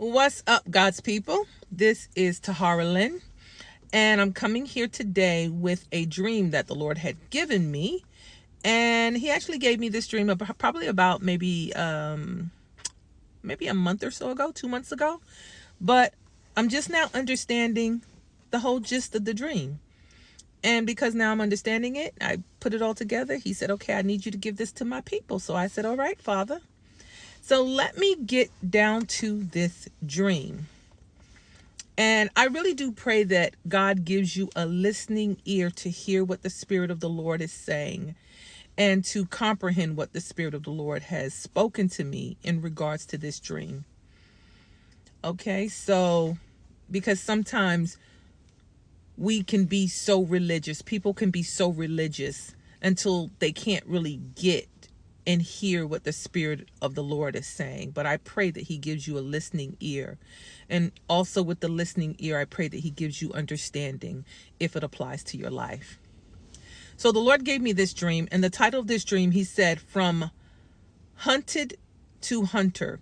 What's up, God's people? This is Tahra-Lynn, and I'm coming here today with a dream that the Lord had given me. And He actually gave me this dream probably about maybe a month or so ago, 2 months ago. But I'm just now understanding the whole gist of the dream. And because now I'm understanding it, I put it all together. He said, "Okay, I need you to give this to my people." So I said, "All right, Father." So let me get down to this dream. And I really do pray that God gives you a listening ear to hear what the Spirit of the Lord is saying and to comprehend what the Spirit of the Lord has spoken to me in regards to this dream. Okay, so because sometimes we can be so religious, people can be so religious until they can't really get and hear what the Spirit of the Lord is saying. But I pray that He gives you a listening ear. And also with the listening ear, I pray that He gives you understanding if it applies to your life. So the Lord gave me this dream, and the title of this dream, He said, "From Hunted to Hunter,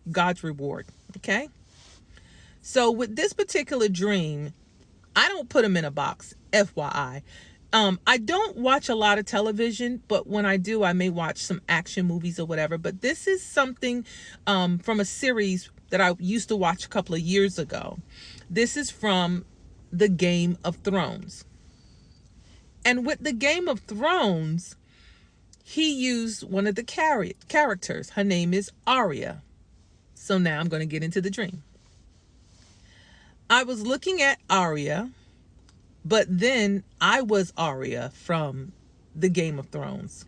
God's Reward." Okay? So with this particular dream, I don't put them in a box, FYI. I don't watch a lot of television, but when I do, I may watch some action movies or whatever. But this is something from a series that I used to watch a couple of years ago. This is from the Game of Thrones. And with the Game of Thrones, he used one of the characters. Her name is Arya. So now I'm going to get into the dream. I was looking at Arya, but then I was Arya from the Game of Thrones.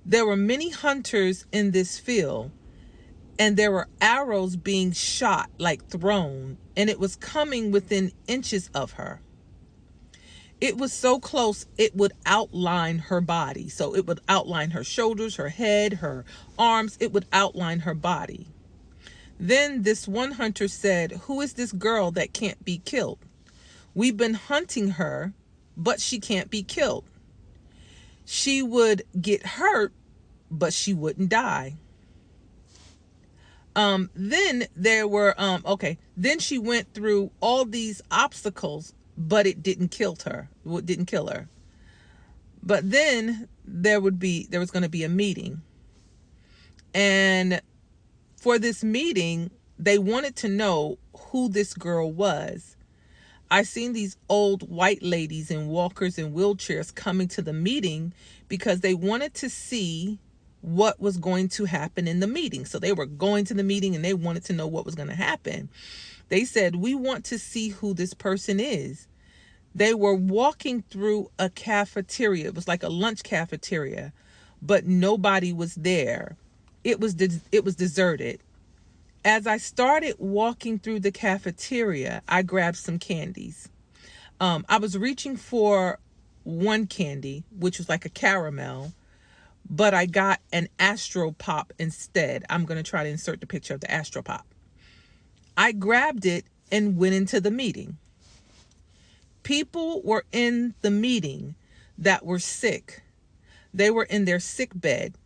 There were many hunters in this field, and there were arrows being shot, like thrown, and it was coming within inches of her. It was so close, it would outline her body. So it would outline her shoulders, her head, her arms. It would outline her body. Then this one hunter said, "Who is this girl that can't be killed? We've been hunting her, but she can't be killed. She would get hurt, but she wouldn't die." Then there were okay. Then she went through all these obstacles, but it didn't kill her. It didn't kill her. But then there was going to be a meeting, and for this meeting, they wanted to know who this girl was. I seen these old white ladies in walkers and wheelchairs coming to the meeting because they wanted to see what was going to happen in the meeting. So they were going to the meeting and they wanted to know what was going to happen. They said, "We want to see who this person is." They were walking through a cafeteria. It was like a lunch cafeteria, but nobody was there. It was deserted. As I started walking through the cafeteria, I grabbed some candies. I was reaching for one candy, which was like a caramel, but I got an Astro Pop instead. I'm going to try to insert the picture of the Astro Pop. I grabbed it and went into the meeting. People were in the meeting that were sick. They were in their sick bed.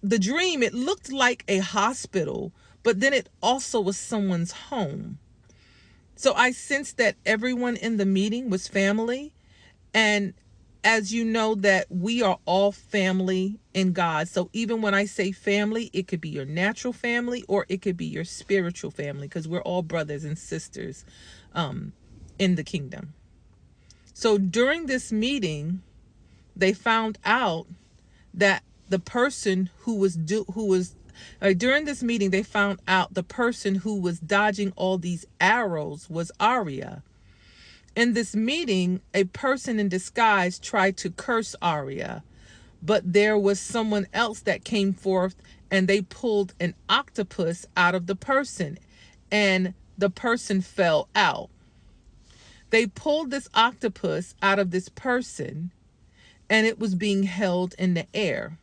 The dream, it looked like a hospital, but then it also was someone's home. So I sensed that everyone in the meeting was family. And as you know, that we are all family in God. So even when I say family, it could be your natural family or it could be your spiritual family, because we're all brothers and sisters in the kingdom. So during this meeting, they found out that the person during this meeting, they found out the person who was dodging all these arrows was Arya. In this meeting, a person in disguise tried to curse Arya, but there was someone else that came forth and they pulled an octopus out of the person and the person fell out. They pulled this octopus out of this person and it was being held in the air.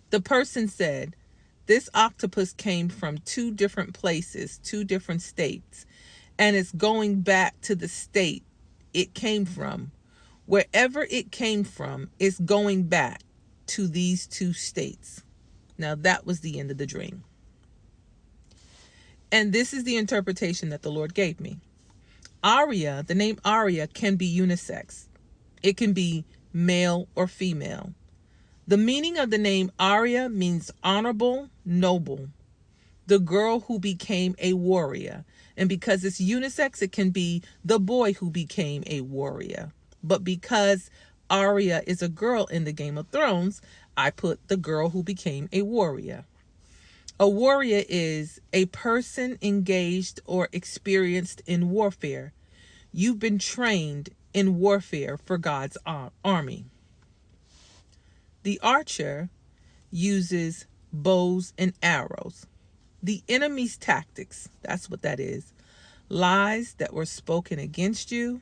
The person said, "This octopus came from two different places, two different states, and it's going back to the state it came from. Wherever it came from, it's going back to these two states." Now that was the end of the dream. And this is the interpretation that the Lord gave me. Aria, the name Aria, can be unisex. It can be male or female. The meaning of the name Aria means honorable, noble, the girl who became a warrior. And because it's unisex, it can be the boy who became a warrior. But because Arya is a girl in the Game of Thrones, I put the girl who became a warrior. A warrior is a person engaged or experienced in warfare. You've been trained in warfare for God's army. The archer uses bows and arrows. The enemy's tactics, that's what that is. Lies that were spoken against you,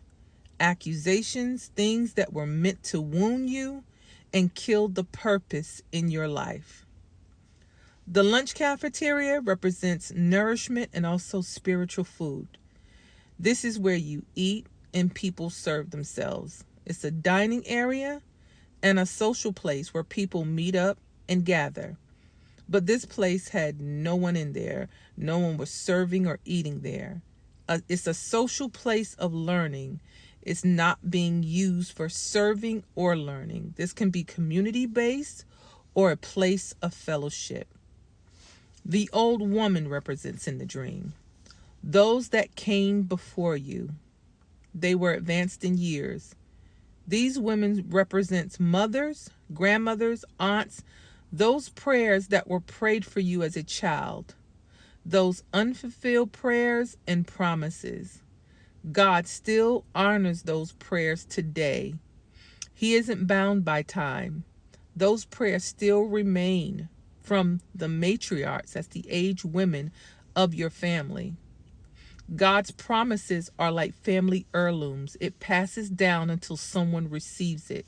accusations, things that were meant to wound you and kill the purpose in your life. The lunch cafeteria represents nourishment and also spiritual food. This is where you eat and people serve themselves. It's a dining area and a social place where people meet up and gather. But this place had no one in there. No one was serving or eating there. It's a social place of learning. It's not being used for serving or learning. This can be community based or a place of fellowship. The old woman represents in the dream those that came before you. They were advanced in years. These women represents mothers, grandmothers, aunts, those prayers that were prayed for you as a child, those unfulfilled prayers and promises. God still honors those prayers today. He isn't bound by time. Those prayers still remain from the matriarchs, that's the aged women of your family. God's promises are like family heirlooms. It passes down until someone receives it.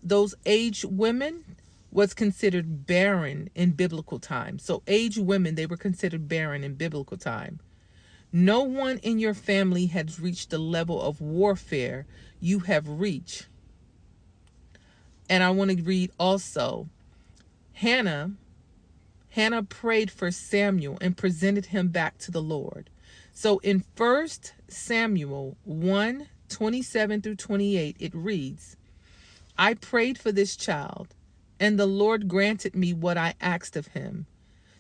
Those aged women was considered barren in biblical time. So aged women, they were considered barren in biblical time. No one in your family has reached the level of warfare you have reached. And I want to read also, Hannah prayed for Samuel and presented him back to the Lord. So in 1 Samuel 1:27 through 28, it reads, I prayed for this child, and the Lord granted me what I asked of him.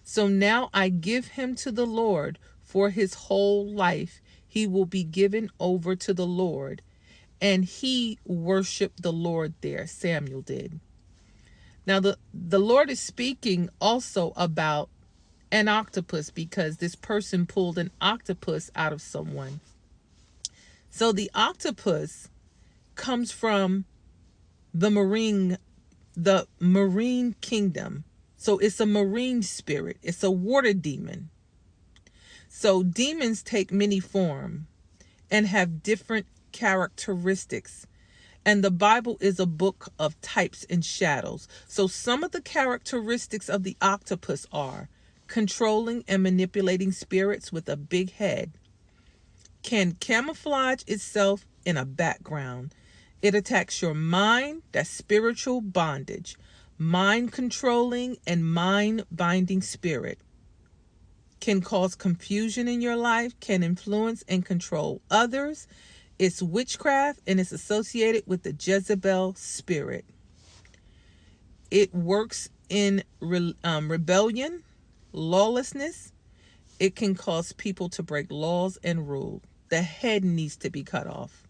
So now I give him to the Lord for his whole life. He will be given over to the Lord. And he worshiped the Lord there, Samuel did. Now the Lord is speaking also about an octopus because this person pulled an octopus out of someone. So the octopus comes from the marine kingdom. So it's a marine spirit. It's a water demon. So demons take many forms and have different characteristics. And the Bible is a book of types and shadows. So some of the characteristics of the octopus are controlling and manipulating spirits with a big head, can camouflage itself in a background. It attacks your mind, that's spiritual bondage, mind controlling and mind binding spirit. Can cause confusion in your life, can influence and control others. It's witchcraft and it's associated with the Jezebel spirit. It works in rebellion, lawlessness. It can cause people to break laws and rules. The head needs to be cut off.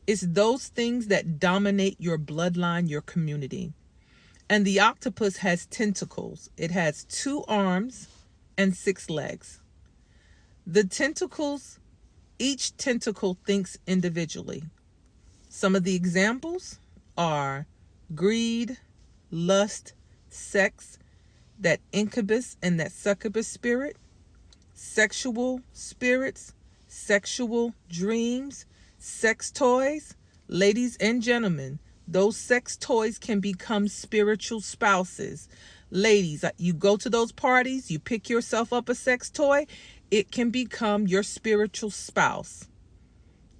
It's those things that dominate your bloodline, your community. And the octopus has tentacles. It has 2 arms and 6 legs. The tentacles, each tentacle thinks individually. Some of the examples are greed, lust, sex, that incubus and that succubus spirit, sexual spirits, sexual dreams, sex toys. Ladies and gentlemen, those sex toys can become spiritual spouses. Ladies, you go to those parties, you pick yourself up a sex toy, it can become your spiritual spouse.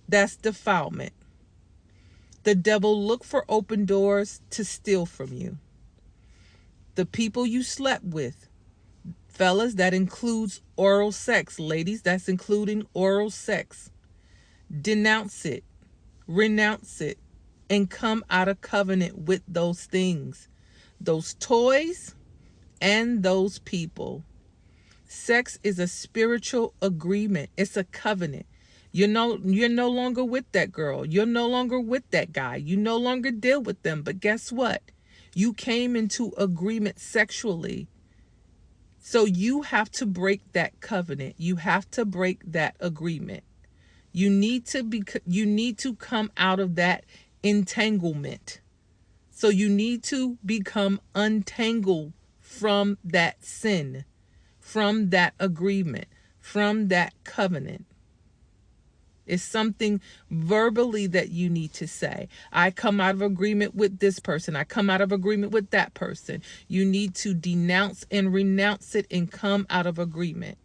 That's defilement. The devil look for open doors to steal from you. The people you slept with, Fellas, that includes oral sex. Ladies, that's including oral sex. Denounce it, renounce it, and come out of covenant with those things, those toys, and those people. Sex is a spiritual agreement. It's a covenant. You're no longer with that girl. You're no longer with that guy. You no longer deal with them. But guess what? You came into agreement sexually. So you have to break that covenant. You have to break that agreement. You need to come out of that entanglement. So you need to become untangled from that sin, from that agreement, from that covenant. It's something verbally that you need to say. I come out of agreement with this person. I come out of agreement with that person. You need to denounce and renounce it and come out of agreement.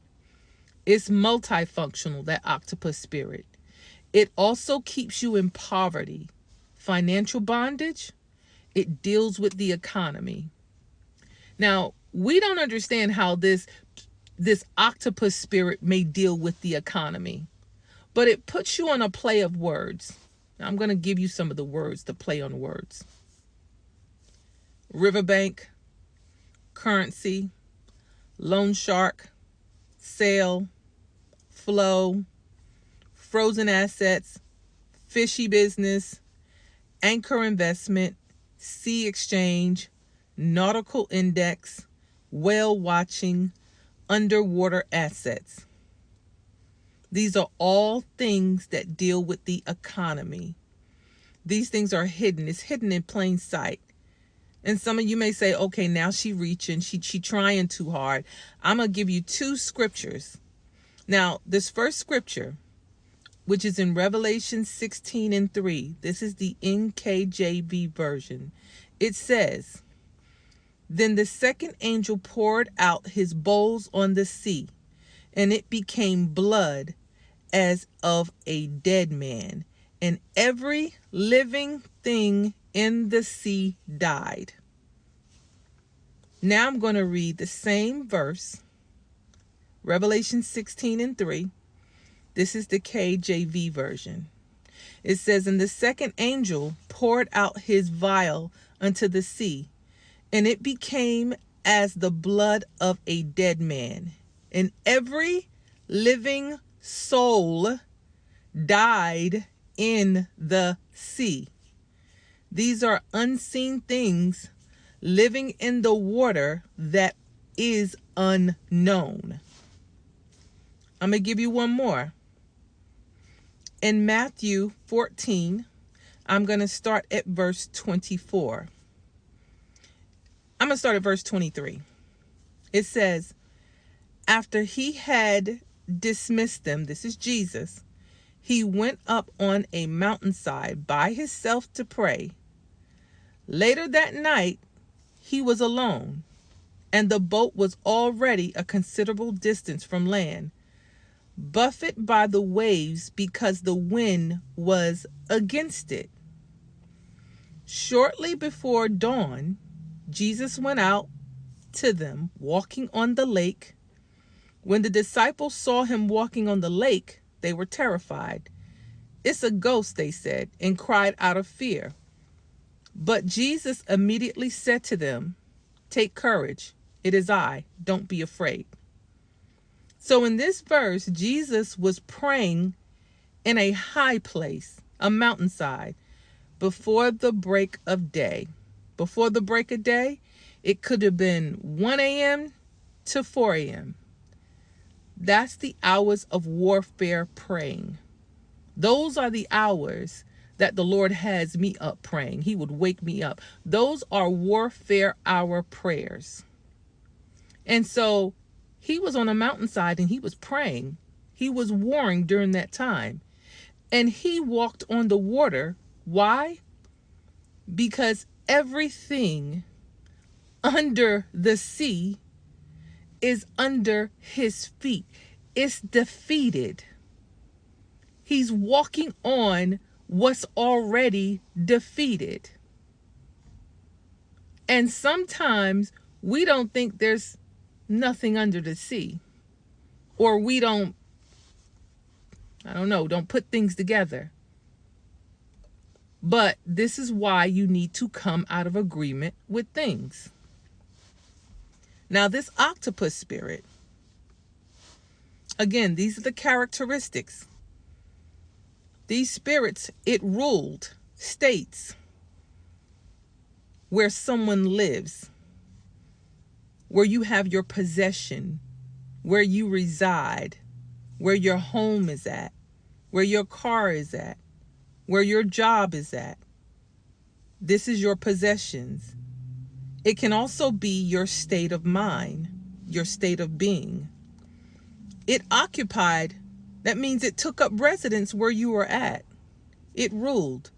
It's multifunctional, that octopus spirit. It also keeps you in poverty. Financial bondage, it deals with the economy. Now, we don't understand how this octopus spirit may deal with the economy, but it puts you on a play of words. Now, I'm going to give you some of the words to play on words. Riverbank, currency, loan shark, sale, flow, frozen assets, fishy business, anchor investment, sea exchange, nautical index, whale watching, underwater assets. These are all things that deal with the economy. These things are hidden. It's hidden in plain sight. And some of you may say, okay, now she reaching, she trying too hard. I'm going to give you 2 scriptures. Now, this first scripture, which is in Revelation 16:3. This is the NKJV version. It says, "Then the second angel poured out his bowls on the sea, and it became blood as of a dead man, and every living thing in the sea died." Now I'm going to read the same verse, Revelation 16:3. This is the KJV version. It says, "And the second angel poured out his vial unto the sea, and it became as the blood of a dead man, and every living soul died in the sea." These are unseen things living in the water that is unknown. I'm going to give you one more. In Matthew 14, I'm going to start at verse 24. I'm going to start at verse 23. It says, "After he had dismissed them," this is Jesus, "he went up on a mountainside by himself to pray. Later that night, he was alone, and the boat was already a considerable distance from land, buffeted by the waves because the wind was against it. Shortly before dawn, Jesus went out to them, walking on the lake. When the disciples saw him walking on the lake, they were terrified. 'It's a ghost,' they said, and cried out of fear. But Jesus immediately said to them, 'Take courage. It is I. Don't be afraid.'" So in this verse, Jesus was praying in a high place, a mountainside, before the break of day. Before the break of day, it could have been 1 a.m. to 4 a.m. That's the hours of warfare praying. Those are the hours that the Lord has me up praying. He would wake me up. Those are warfare hour prayers. And so he was on a mountainside and he was praying. He was warring during that time. And he walked on the water. Why? Because everything under the sea is under his feet. It's defeated. He's walking on what's already defeated. And sometimes we don't think there's nothing under the sea. Or we don't, I don't know, don't put things together. But this is why you need to come out of agreement with things. Now, this octopus spirit, again, these are the characteristics. These spirits, it ruled states where someone lives, where you have your possession, where you reside, where your home is at, where your car is at, where your job is at. This is your possessions. It can also be your state of mind, your state of being. It occupied, that means it took up residence where you were at. It ruled.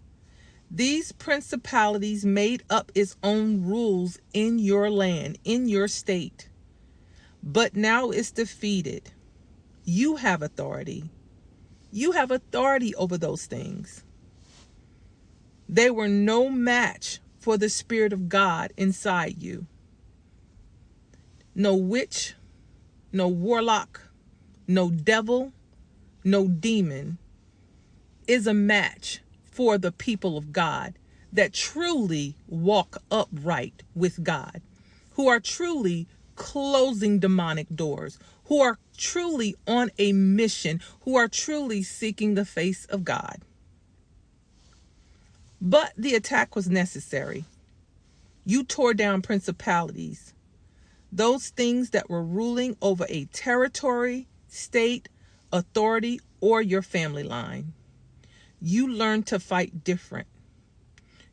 These principalities made up its own rules in your land, in your state. But now it's defeated. You have authority. You have authority over those things. They were no match for the Spirit of God inside you. No witch, no warlock, no devil, no demon is a match for the people of God that truly walk upright with God, who are truly closing demonic doors, who are truly on a mission, who are truly seeking the face of God. But the attack was necessary. You tore down principalities, those things that were ruling over a territory, state, authority, or your family line. You learn to fight different.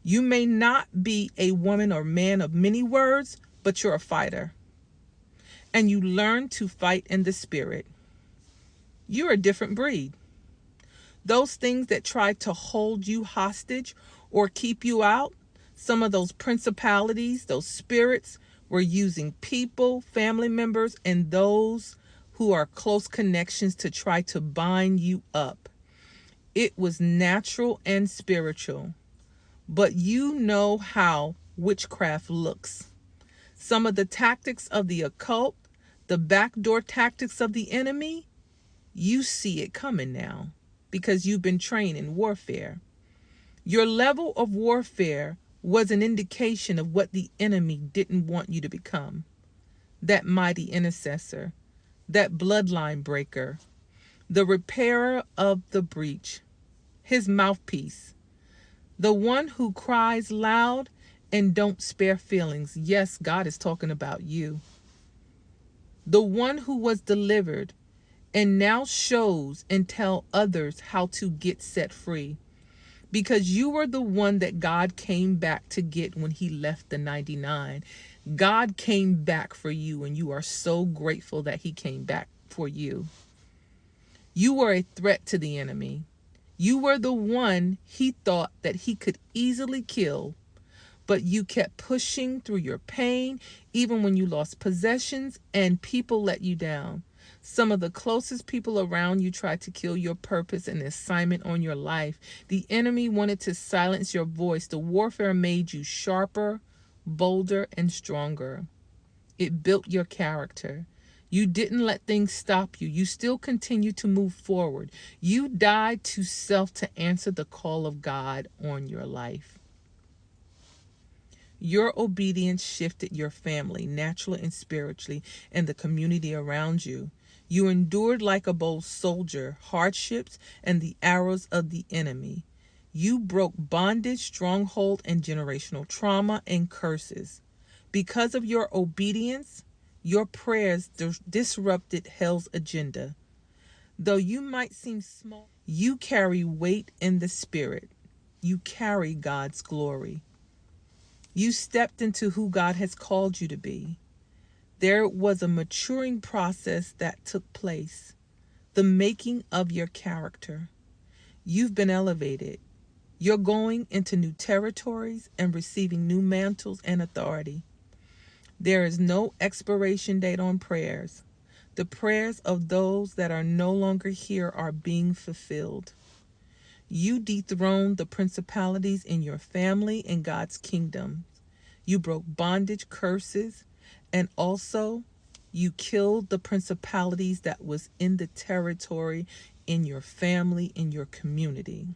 You may not be a woman or man of many words, but you're a fighter. And you learn to fight in the spirit. You're a different breed. Those things that try to hold you hostage or keep you out, some of those principalities, those spirits, were using people, family members, and those who are close connections to try to bind you up. It was natural and spiritual. But you know how witchcraft looks. Some of the tactics of the occult, the backdoor tactics of the enemy, you see it coming now because you've been trained in warfare. Your level of warfare was an indication of what the enemy didn't want you to become. That mighty intercessor, that bloodline breaker, the repairer of the breach, his mouthpiece, the one who cries loud and don't spare feelings. Yes, God is talking about you. The one who was delivered and now shows and tell others how to get set free. Because you were the one that God came back to get when he left the 99. God came back for you, and you are so grateful that he came back for you. You were a threat to the enemy. You were the one he thought that he could easily kill, but you kept pushing through your pain, even when you lost possessions and people let you down. Some of the closest people around you tried to kill your purpose and assignment on your life. The enemy wanted to silence your voice. The warfare made you sharper, bolder, and stronger. It built your character. You didn't let things stop you. You still continue to move forward. You died to self to answer the call of God on your life. Your obedience shifted your family, naturally and spiritually, and the community around you. You endured like a bold soldier hardships and the arrows of the enemy. You broke bondage, stronghold, and generational trauma and curses. Because of your obedience, your prayers disrupted hell's agenda. Though you might seem small, you carry weight in the spirit. You carry God's glory. You stepped into who God has called you to be. There was a maturing process that took place, the making of your character. You've been elevated. You're going into new territories and receiving new mantles and authority. There is no expiration date on prayers. The prayers of those that are no longer here are being fulfilled. You dethroned the principalities in your family and God's kingdom. You broke bondage, curses, and also You killed the principalities that was in the territory, in your family, in your community.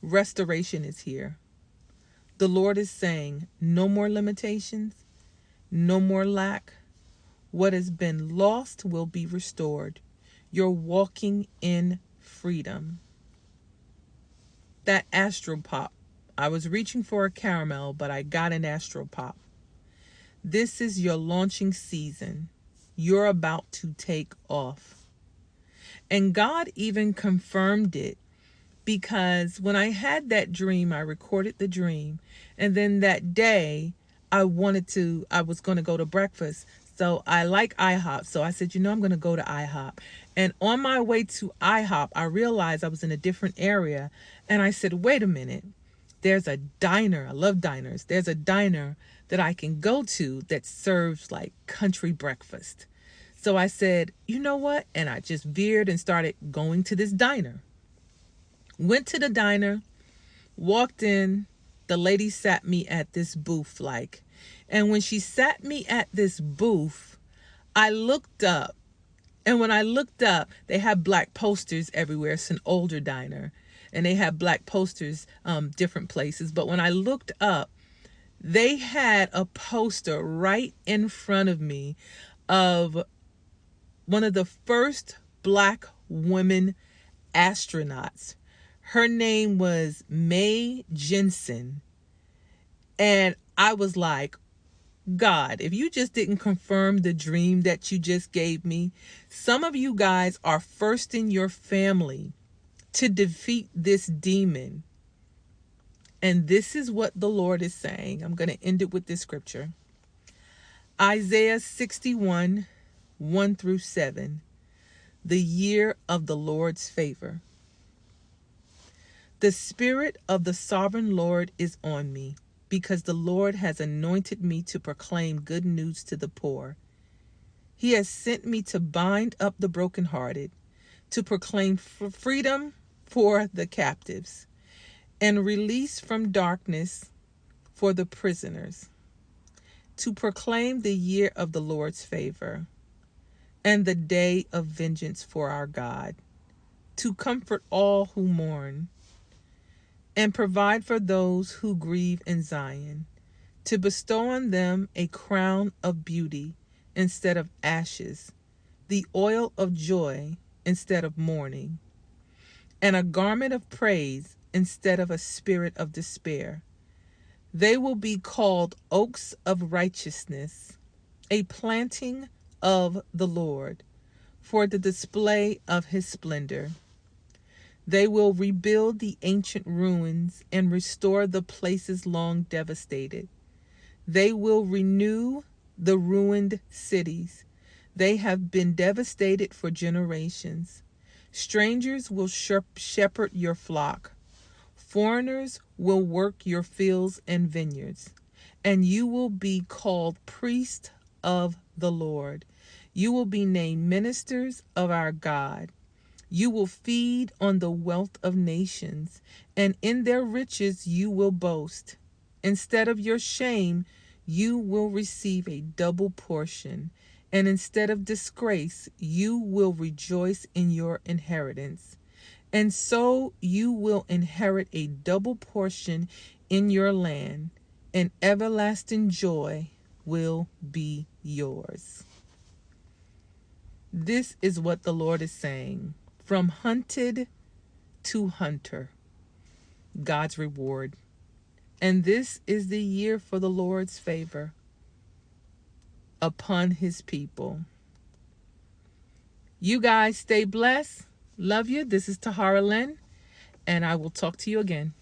Restoration is here. The Lord is saying, no more limitations, no more lack. What has been lost will be restored. You're walking in freedom. That Astro Pop. I was reaching for a caramel, but I got an Astro Pop. This is your launching season. You're about to take off. And God even confirmed it, because when I had that dream, I recorded the dream. And then that day, I was going to go to breakfast. So I like IHOP. So I said, I'm going to go to IHOP. And on my way to IHOP, I realized I was in a different area. And I said, wait a minute. There's a diner. I love diners. There's a diner that I can go to that serves like country breakfast. So I said, you know what? And I just veered and started going to this diner. Went to the diner, walked in. The lady sat me at this booth, and when she sat me at this booth, I looked up. And when I looked up, they have black posters everywhere. It's an older diner, and they have black posters different places. But when I looked up, they had a poster right in front of me of one of the first black women astronauts. Her name was Mae Jensen. And I was like, God, if you just didn't confirm the dream that you just gave me, some of you guys are first in your family to defeat this demon. And this is what the Lord is saying. I'm going to end it with this scripture. Isaiah 61, 1-7. The year of the Lord's favor. The Spirit of the Sovereign Lord is on me, because the Lord has anointed me to proclaim good news to the poor. He has sent me to bind up the brokenhearted, to proclaim freedom for the captives, and release from darkness for the prisoners, to proclaim the year of the Lord's favor, and the day of vengeance for our God, to comfort all who mourn, and provide for those who grieve in Zion, to bestow on them a crown of beauty instead of ashes, the oil of joy instead of mourning, and a garment of praise instead of a spirit of despair. They will be called oaks of righteousness, a planting of the Lord, for the display of his splendor. They will rebuild the ancient ruins and restore the places long devastated. They will renew the ruined cities. They have been devastated for generations. Strangers will shepherd your flock. Foreigners will work your fields and vineyards. And you will be called priests of the Lord. You will be named ministers of our God. You will feed on the wealth of nations, and in their riches you will boast. Instead of your shame, you will receive a double portion, and instead of disgrace, you will rejoice in your inheritance. And so you will inherit a double portion in your land, and everlasting joy will be yours. This is what the Lord is saying. From hunted to hunter, God's reward. And this is the year for the Lord's favor upon his people. You guys stay blessed. Love you. This is Tahra-Lynn, and I will talk to you again.